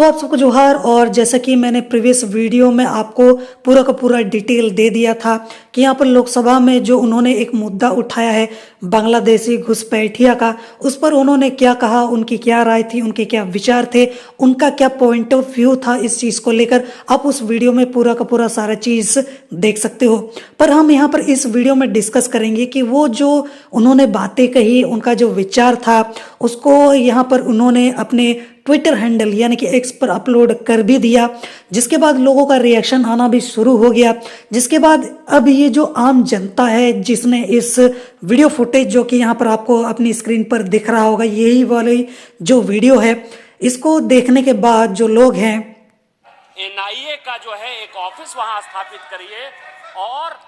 तो आप सबको जोहार। और जैसा कि मैंने प्रीवियस वीडियो में आपको पूरा का पूरा डिटेल दे दिया था कि यहाँ पर लोकसभा में जो उन्होंने एक मुद्दा उठाया है बांग्लादेशी घुसपैठिया का, उस पर उन्होंने क्या कहा, उनकी क्या राय थी, उनके क्या विचार थे, उनका क्या पॉइंट ऑफ व्यू था इस चीज़ को लेकर, आप उस वीडियो में पूरा का पूरा सारा चीज़ देख सकते हो। पर हम यहाँ पर इस वीडियो में डिस्कस करेंगे कि वो जो उन्होंने बातें कही, उनका जो विचार था, उसको यहाँ पर उन्होंने अपने ट्विटर हैंडल यानी कि एक्स पर अपलोड कर भी दिया, जिसके बाद लोगों का रिएक्शन आना भी शुरू हो गया। जिसके बाद अब ये जो आम जनता है जिसने इस वीडियो फुटेज जो कि यहाँ पर आपको अपनी स्क्रीन पर दिख रहा होगा, यही वाली जो वीडियो है, इसको देखने के बाद जो लोग हैं, एनआईए का जो है एक ऑफिस वहां स्थापित करिए। और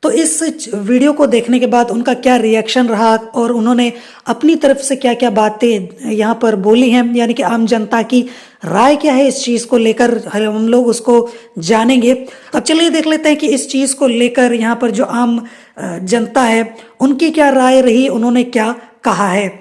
तो इस वीडियो को देखने के बाद उनका क्या रिएक्शन रहा और उन्होंने अपनी तरफ से क्या क्या बातें यहाँ पर बोली हैं, यानी कि आम जनता की राय क्या है इस चीज़ को लेकर, हम लोग उसको जानेंगे। अब चलिए देख लेते हैं कि इस चीज़ को लेकर यहाँ पर जो आम जनता है उनकी क्या राय रही, उन्होंने क्या कहा है।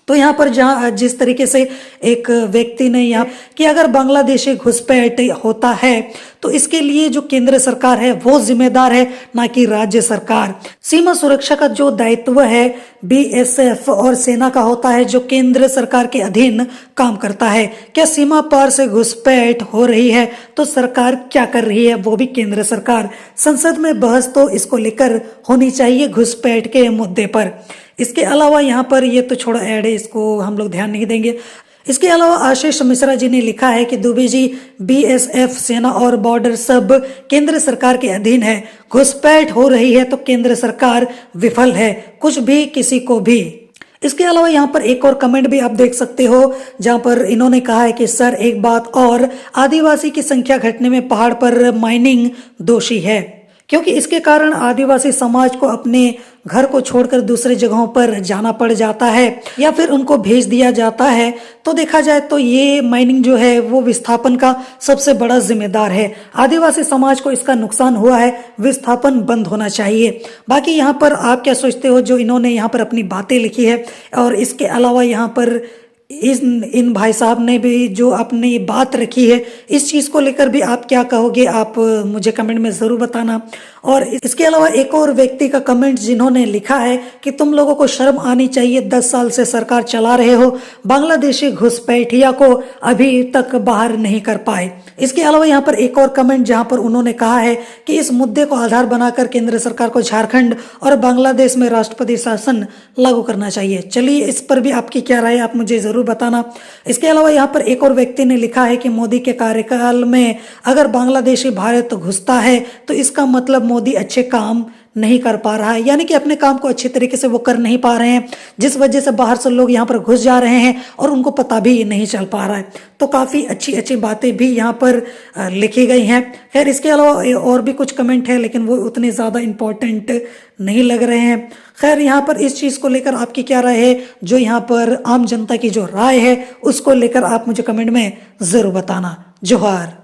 तो यहाँ पर जहाँ जिस तरीके से एक व्यक्ति ने यहाँ कि अगर बांग्लादेशी घुसपैठ होता है तो इसके लिए जो केंद्र सरकार है वो जिम्मेदार है, ना कि राज्य सरकार। सीमा सुरक्षा का जो दायित्व है बीएसएफ और सेना का होता है, जो केंद्र सरकार के अधीन काम करता है। क्या सीमा पार से घुसपैठ हो रही है तो सरकार क्या कर रही है, वो भी केंद्र सरकार। संसद में बहस तो इसको लेकर होनी चाहिए घुसपैठ के मुद्दे पर। इसके अलावा यहाँ पर ये तो छोड़ा ऐड है, इसको हम लोग ध्यान नहीं देंगे। इसके अलावा आशीष मिश्रा जी ने लिखा है कि दुबे जी, बीएसएफ, सेना और बॉर्डर सब केंद्र सरकार के अधीन है। घुसपैठ हो रही है तो केंद्र सरकार विफल है, कुछ भी किसी को भी। इसके अलावा यहाँ पर एक और कमेंट भी आप देख सकते हो जहाँ पर इन्होंने कहा है कि सर एक बात और, आदिवासी की संख्या घटने में पहाड़ पर माइनिंग दोषी है, क्योंकि इसके कारण आदिवासी समाज को अपने घर को छोड़कर दूसरे जगहों पर जाना पड़ जाता है या फिर उनको भेज दिया जाता है। तो देखा जाए तो ये माइनिंग जो है वो विस्थापन का सबसे बड़ा जिम्मेदार है। आदिवासी समाज को इसका नुकसान हुआ है, विस्थापन बंद होना चाहिए। बाकी यहाँ पर आप क्या सोचते हो जो इन्होंने यहाँ पर अपनी बातें लिखी है। और इसके अलावा यहाँ पर इन भाई साहब ने भी जो अपनी बात रखी है, इस चीज़ को लेकर भी आप क्या कहोगे, आप मुझे कमेंट में ज़रूर बताना। और इसके अलावा एक और व्यक्ति का कमेंट जिन्होंने लिखा है कि तुम लोगों को शर्म आनी चाहिए, 10 साल से सरकार चला रहे हो, बांग्लादेशी घुसपैठिया को अभी तक बाहर नहीं कर पाए। इसके अलावा यहाँ पर एक और कमेंट जहाँ पर उन्होंने कहा है कि इस मुद्दे को आधार बनाकर केंद्र सरकार को झारखंड और बांग्लादेश में राष्ट्रपति शासन लागू करना चाहिए। चलिए इस पर भी आपकी क्या राय, आप मुझे जरूर बताना। इसके अलावा यहाँ पर एक और व्यक्ति ने लिखा है कि मोदी के कार्यकाल में अगर बांग्लादेशी भारत घुसता है तो इसका मतलब मोदी अच्छे काम नहीं कर पा रहा है, यानी कि अपने काम को अच्छे तरीके से वो कर नहीं पा रहे हैं, जिस वजह से बाहर से लोग यहाँ पर घुस जा रहे हैं और उनको पता भी नहीं चल पा रहा है। तो काफ़ी अच्छी अच्छी बातें भी यहाँ पर लिखी गई हैं। खैर इसके अलावा और भी कुछ कमेंट है लेकिन वो उतने ज़्यादा इम्पोर्टेंट नहीं लग रहे हैं। खैर यहाँ पर इस चीज़ को लेकर आपकी क्या राय है, जो यहाँ पर आम जनता की जो राय है उसको लेकर आप मुझे कमेंट में ज़रूर बताना। जोहार।